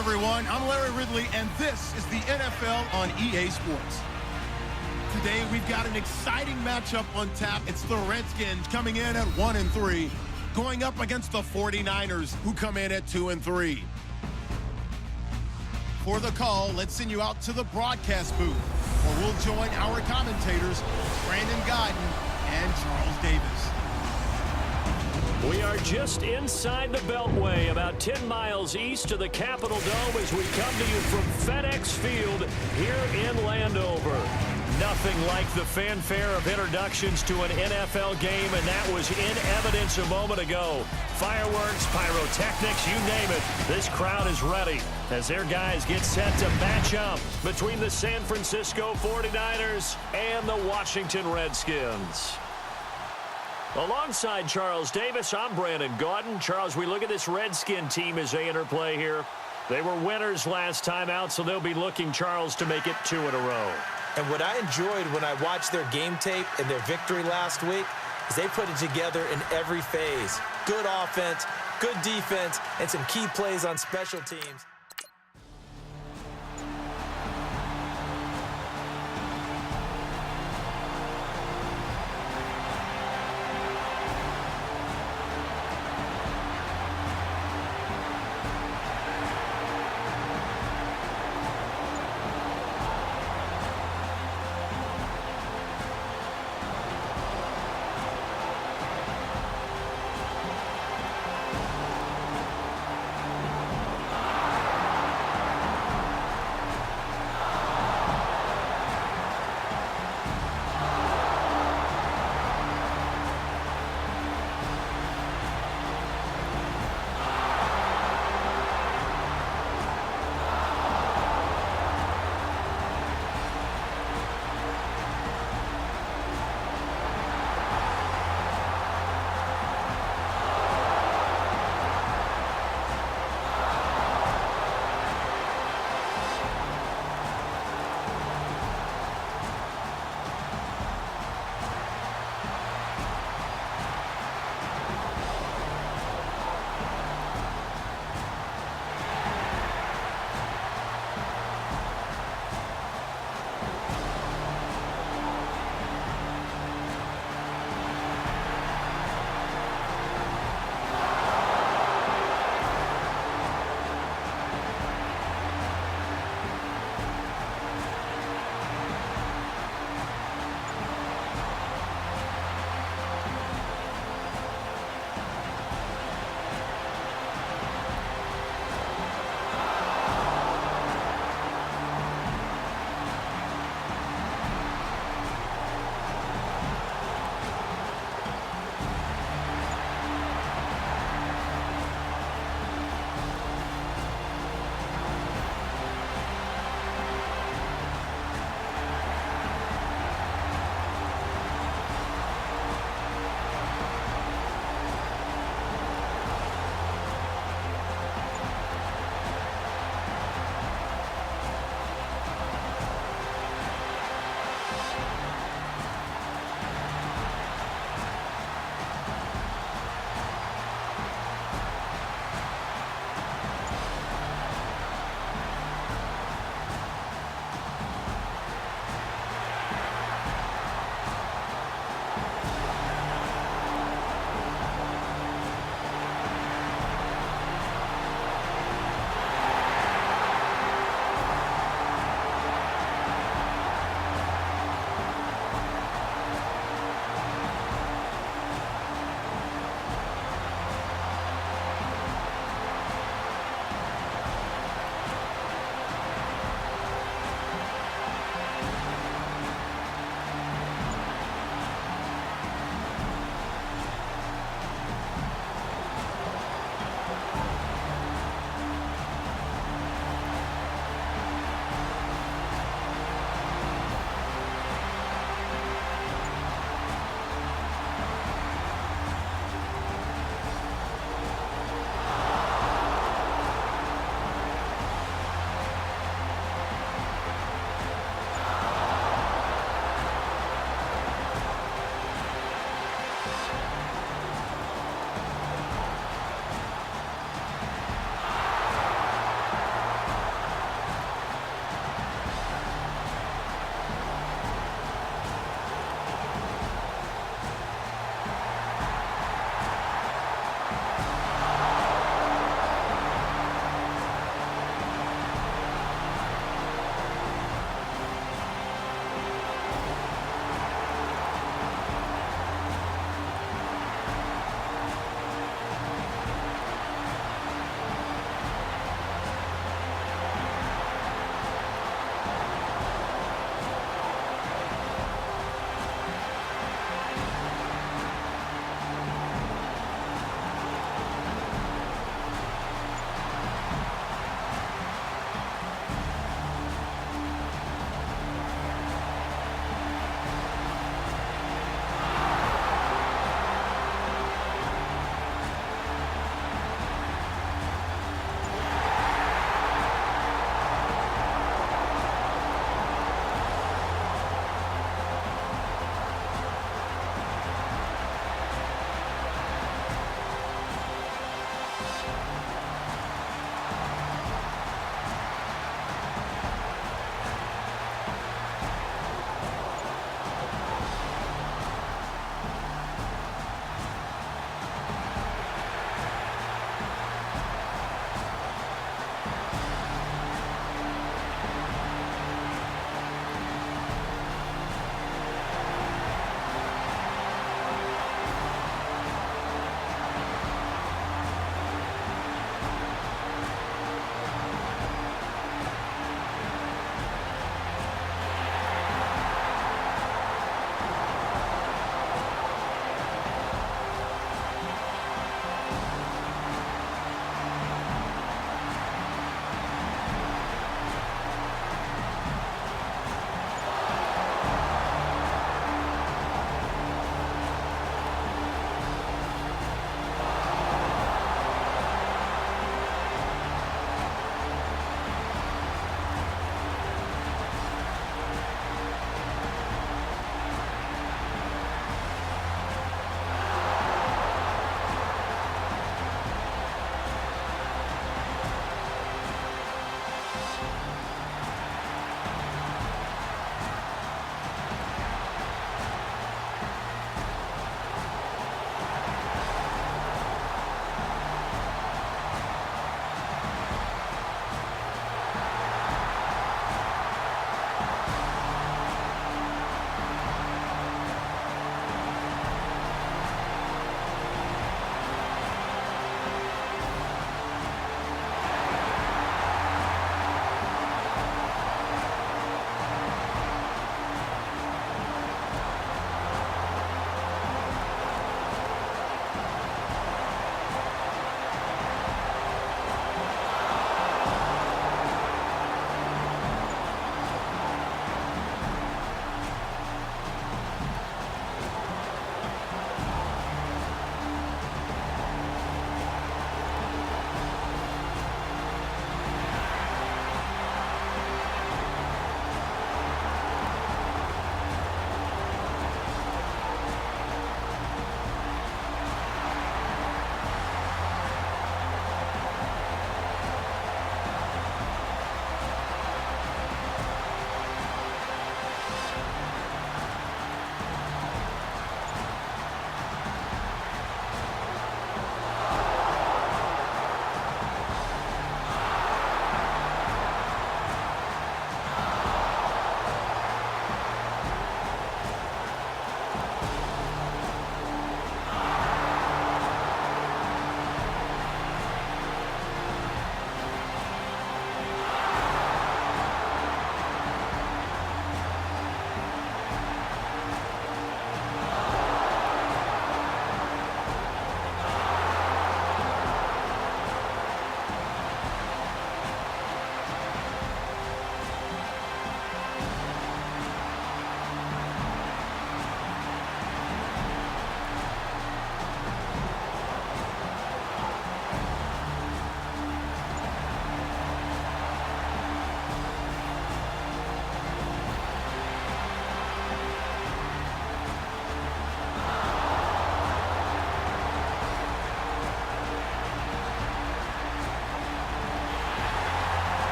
everyone. I'm Larry Ridley, and this is the NFL on EA Sports. Today, we've got an exciting matchup on tap. It's the Redskins coming in at 1-3, going up against the 49ers, who come in at 2-3. For the call, let's send you out to the broadcast booth, where we'll join our commentators, Brandon Guyton and Charles Davis. We are just inside the Beltway, about 10 miles east of the Capitol Dome as we come to you from FedEx Field here in Landover. Nothing like the fanfare of introductions to an NFL game, and that was in evidence a moment ago. Fireworks, pyrotechnics, you name it. This crowd is ready as their guys get set to match up between the San Francisco 49ers and the Washington Redskins. Alongside Charles Davis, I'm Brandon Guyton. Charles, we look at this Redskin team as they interplay here. They were winners last time out, so they'll be looking, Charles, to make it 2 in a row. And what I enjoyed when I watched their game tape and their victory last week is they put it together in every phase. Good offense, good defense, and some key plays on special teams.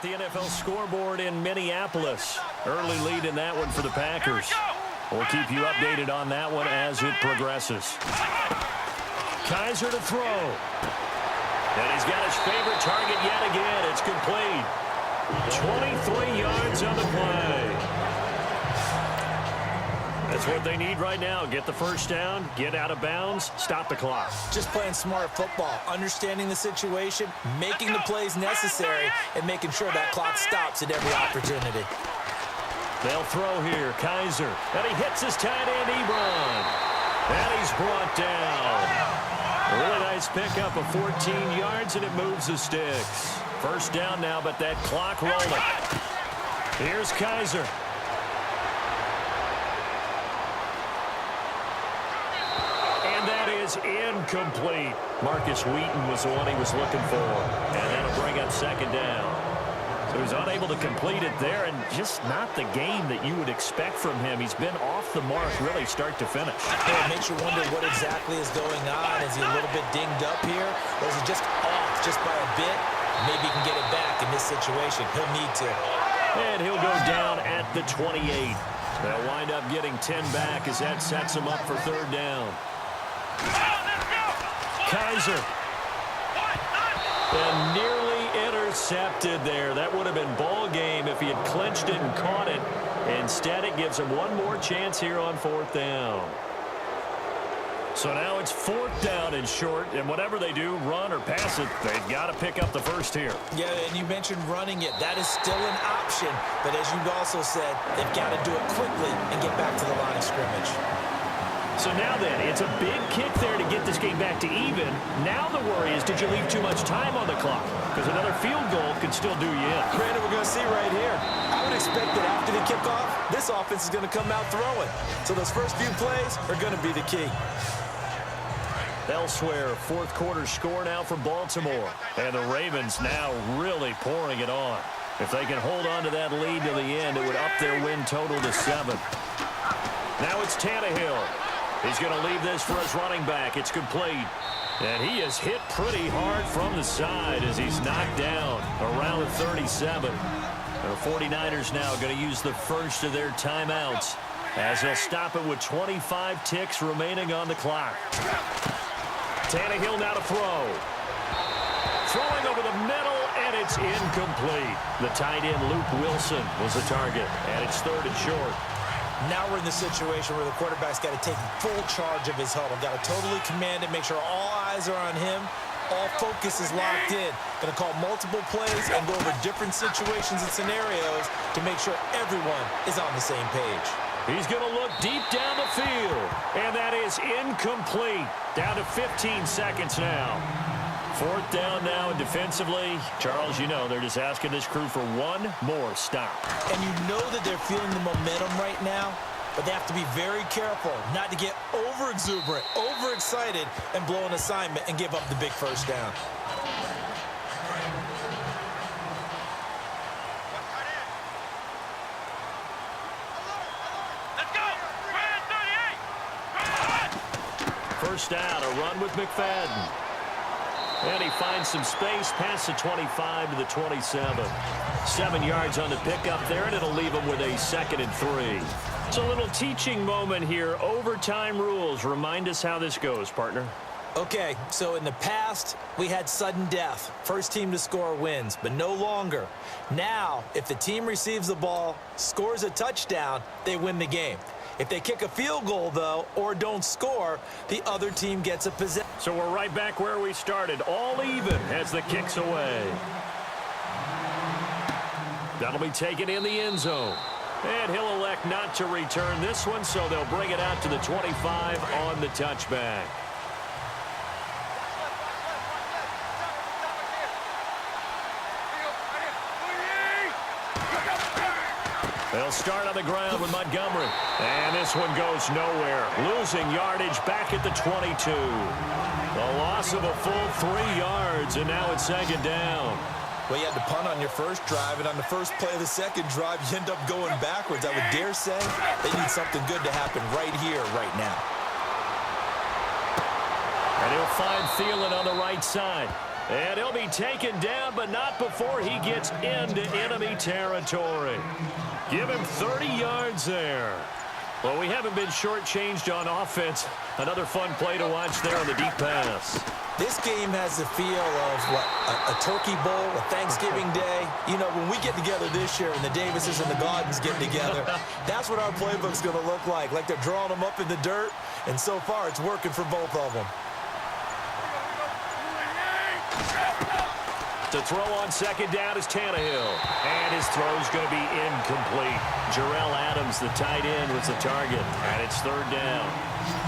the NFL scoreboard in Minneapolis. Early lead in that one for the Packers. We'll keep you updated on that one as it progresses. Kaiser to throw. And he's got his favorite target yet again. It's complete. 23 yards on the play. That's what they need right now. Get the first down, get out of bounds, stop the clock. Just playing smart football, understanding the situation, making the plays necessary, and making sure that clock stops at every opportunity. They'll throw here. Kaiser. And he hits his tight end, Ebron. And he's brought down. A really nice pickup of 14 yards, and it moves the sticks. First down now, but that clock rolling. Here's Kaiser. And that is incomplete. Marcus Wheaton was the one he was looking for. And that'll bring up second down. So he's unable to complete it there, and just not the game that you would expect from him. He's been off the mark really start to finish. It makes you wonder what exactly is going on. Is he a little bit dinged up here, or is he just off just by a bit? Maybe he can get it back in this situation. He'll need to. And he'll go down at the 28. They'll wind up getting 10 back as that sets him up for third down. Kaiser. And nearly intercepted there. That would have been ball game if he had clinched it and caught it. Instead, it gives him one more chance here on fourth down. So now it's fourth down and short, and whatever they do, run or pass it, they've got to pick up the first here. Yeah, and you mentioned running it. That is still an option. But as you also said, they've got to do it quickly and get back to the line of scrimmage. So now then, it's a big kick there to get this game back to even. Now the worry is, did you leave too much time on the clock? Because another field goal could still do you in. Granted, we're going to see right here. I would expect that after the kickoff, this offense is going to come out throwing. So those first few plays are going to be the key. Elsewhere, fourth quarter score now for Baltimore. And the Ravens now really pouring it on. If they can hold on to that lead to the end, it would up their win total to 7. Now it's Tannehill. He's going to leave this for his running back. It's complete. And he is hit pretty hard from the side as he's knocked down around the 37. The 49ers now going to use the first of their timeouts as they'll stop it with 25 ticks remaining on the clock. Tannehill now to throw. Throwing over the middle, and it's incomplete. The tight end, Luke Wilson, was the target, and it's third and short. Now we're in the situation where the quarterback's got to take full charge of his huddle. Got to totally command it, make sure all eyes are on him. All focus is locked in. Going to call multiple plays and go over different situations and scenarios to make sure everyone is on the same page. He's going to look deep down the field, and that is incomplete. Down to 15 seconds now. Fourth down now, and defensively, Charles, you know, they're just asking this crew for one more stop. And you know that they're feeling the momentum right now, but they have to be very careful not to get over-exuberant, overexcited, and blow an assignment and give up the big first down. First down, a run with McFadden. And he finds some space past the 25 to the 27. 7 yards on the pickup there, and it'll leave him with a 2nd and 3. It's a little teaching moment here. Overtime rules. Remind us how this goes, partner. Okay, so in the past, we had sudden death. First team to score wins, but no longer. Now, if the team receives the ball, scores a touchdown, they win the game. If they kick a field goal, though, or don't score, the other team gets a possession. So we're right back where we started, all even as the kick's away. That'll be taken in the end zone. And he'll elect not to return this one, so they'll bring it out to the 25 on the touchback. They'll start on the ground with Montgomery. And this one goes nowhere. Losing yardage back at the 22. The loss of a full 3 yards, and now it's 2nd down. Well, you had to punt on your first drive, and on the first play of the second drive, you end up going backwards. I would dare say they need something good to happen right here, right now. And he'll find Thielen on the right side. And he'll be taken down, but not before he gets into enemy territory. Give him 30 yards there. Well, we haven't been shortchanged on offense. Another fun play to watch there on the deep pass. This game has the feel of, a turkey bowl, a Thanksgiving day. You know, when we get together this year and the Davises and the Gaudens get together, that's what our playbook's going to look like they're drawing them up in the dirt, and so far it's working for both of them. To throw on second down is Tannehill. And his throw's going to be incomplete. Jarrell Adams, the tight end, was the target. And it's third down.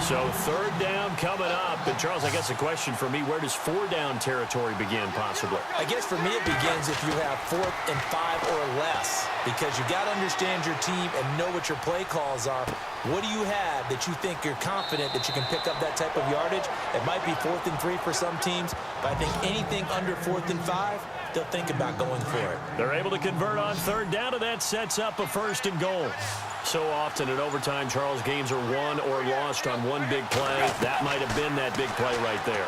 So third down coming up. And Charles, I guess the question for me, where does 4-down territory begin possibly? I guess for me it begins if you have 4th and 5 or less, because you got to understand your team and know what your play calls are. What do you have that you think you're confident that you can pick up that type of yardage? It might be 4th and 3 for some teams, but I think anything under 4th and 5, they'll think about going for it. They're able to convert on third down, and that sets up a first and goal. So often in overtime, Charles, games are won or lost on one big play. That might have been that big play right there.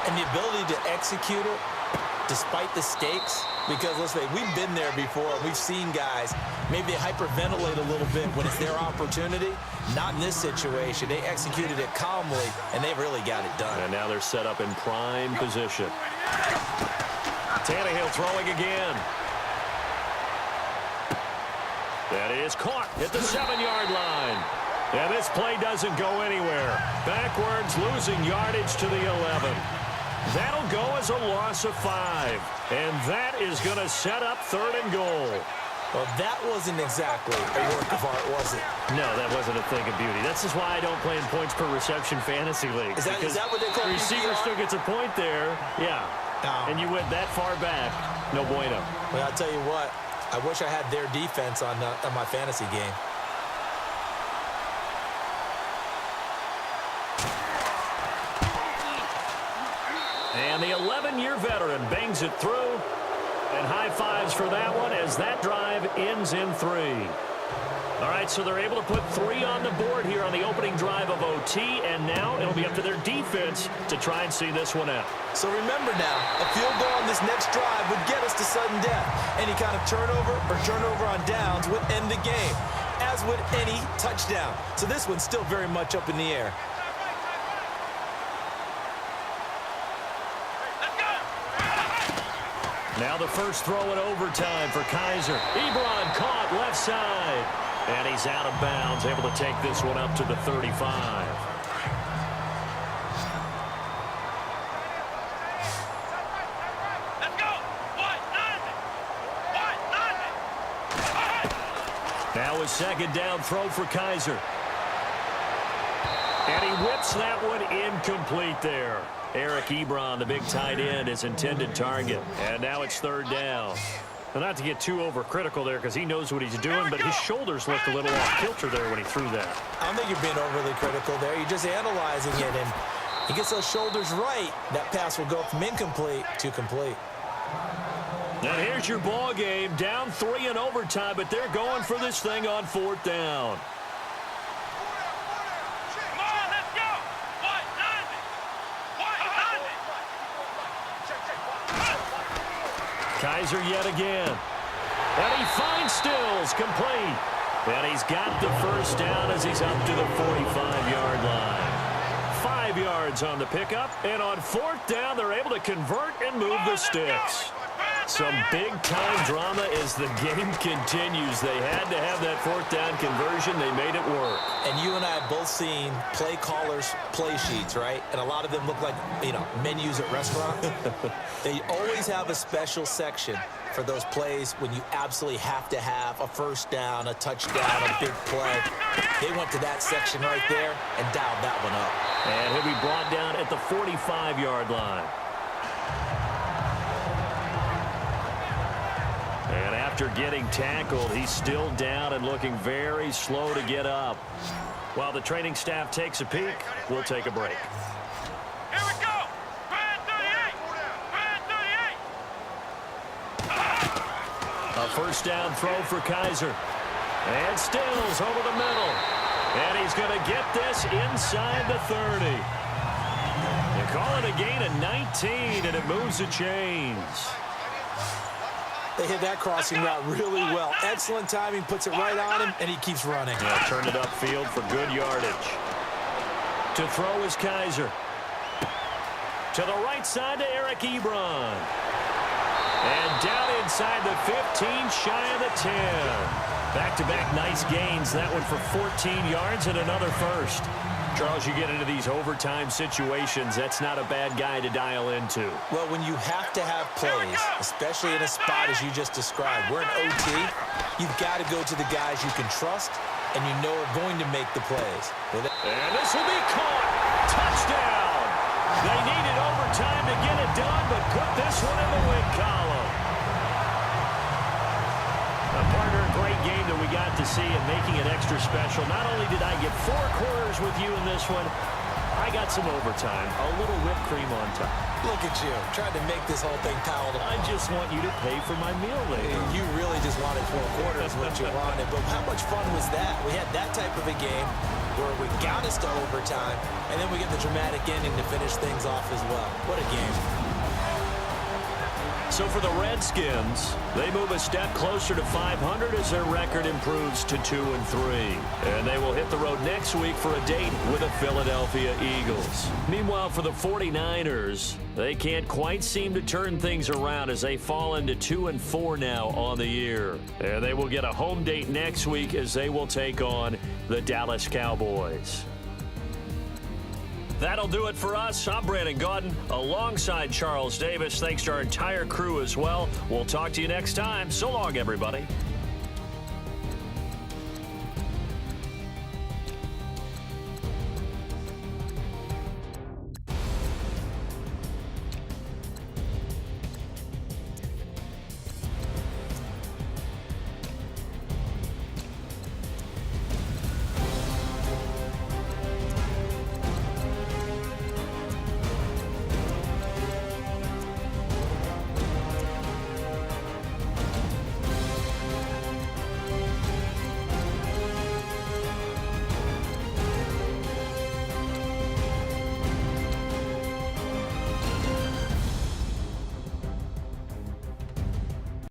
And the ability to execute it despite the stakes, because let's say we've been there before. We've seen guys, maybe they hyperventilate a little bit when it's their opportunity. Not in this situation. They executed it calmly, and they really got it done. And now they're set up in prime position. Tannehill throwing again. That is caught at the 7-yard line. And this play doesn't go anywhere. Backwards, losing yardage to the 11. That'll go as a loss of 5. And that is going to set up third and goal. Well, that wasn't exactly a work of art, was it? No, that wasn't a thing of beauty. That's just why I don't play in points per reception fantasy league. Is that what they call the receiver PPR? still gets a point there. Yeah. No. And you went that far back. No bueno. Well, I'll tell you what. I wish I had their defense on my fantasy game. And the 11-year veteran bangs it through. And high fives for that one as that drive ends in 3. All right, so they're able to put 3 on the board here on the opening drive of OT, and now it'll be up to their defense to try and see this one out. So remember now, a field goal on this next drive would get us to sudden death. Any kind of turnover or turnover on downs would end the game, as would any touchdown. So this one's still very much up in the air. Now the first throw in overtime for Kaiser. Ebron caught left side. And he's out of bounds, able to take this one up to the 35. Now a second down throw for Kaiser. And he whips that one incomplete there. Eric Ebron, the big tight end, his intended target. And now it's third down. Well, not to get too overcritical there because he knows what he's doing, but his shoulders looked a little off kilter there when he threw that. I don't think you're being overly critical there. You're just analyzing it, and he gets those shoulders right. That pass will go from incomplete to complete. Now here's your ball game. Down 3 in overtime, but they're going for this thing on 4th down. Kaiser yet again. And he finds Stills complete. And he's got the first down as he's up to the 45-yard line. 5 yards on the pickup. And on 4th down, they're able to convert and move the sticks. Some big-time drama as the game continues. They had to have that 4th down conversion. They made it work. And you and I have both seen play callers' play sheets, right? And a lot of them look like, menus at restaurants. They always have a special section for those plays when you absolutely have to have a first down, a touchdown, a big play. They went to that section right there and dialed that one up. And he'll be brought down at the 45-yard line. And after getting tackled, he's still down and looking very slow to get up. While the training staff takes a peek, we'll take a break. Here we go! Brad 38! Brad 38! A first down throw for Kaiser. And Stills over the middle. And he's going to get this inside the 30. And Call it a gain of 19, and it moves the chains. They hit that crossing route really well. Excellent timing, puts it right on him, and he keeps running. Yeah, turn it upfield for good yardage. To throw is Kaiser. To the right side to Eric Ebron. And down inside the 15, shy of the 10. Back-to-back nice gains. That one for 14 yards and another first. Charles, you get into these overtime situations, that's not a bad guy to dial into. Well, when you have to have plays, especially in a spot as you just described, we're in OT, you've got to go to the guys you can trust and you know are going to make the plays. And this will be caught. Touchdown. They needed overtime to get it done, but put this one in the win column. Partner, a great game that we got to see and making it extra special. Not only did I get 4 quarters with you in this one, I got some overtime, a little whipped cream on top. Look at you, trying to make this whole thing palatable. I just want you to pay for my meal later. You really just wanted 4 quarters, what you wanted. But how much fun was that? We had that type of a game where we got us to overtime, and then we get the dramatic ending to finish things off as well. What a game. So for the Redskins, they move a step closer to 500 as their record improves to 2-3. And they will hit the road next week for a date with the Philadelphia Eagles. Meanwhile, for the 49ers, they can't quite seem to turn things around as they fall into 2-4 now on the year. And they will get a home date next week as they will take on the Dallas Cowboys. That'll do it for us. I'm Brandon Gaudin alongside Charles Davis. Thanks to our entire crew as well. We'll talk to you next time. So long, everybody.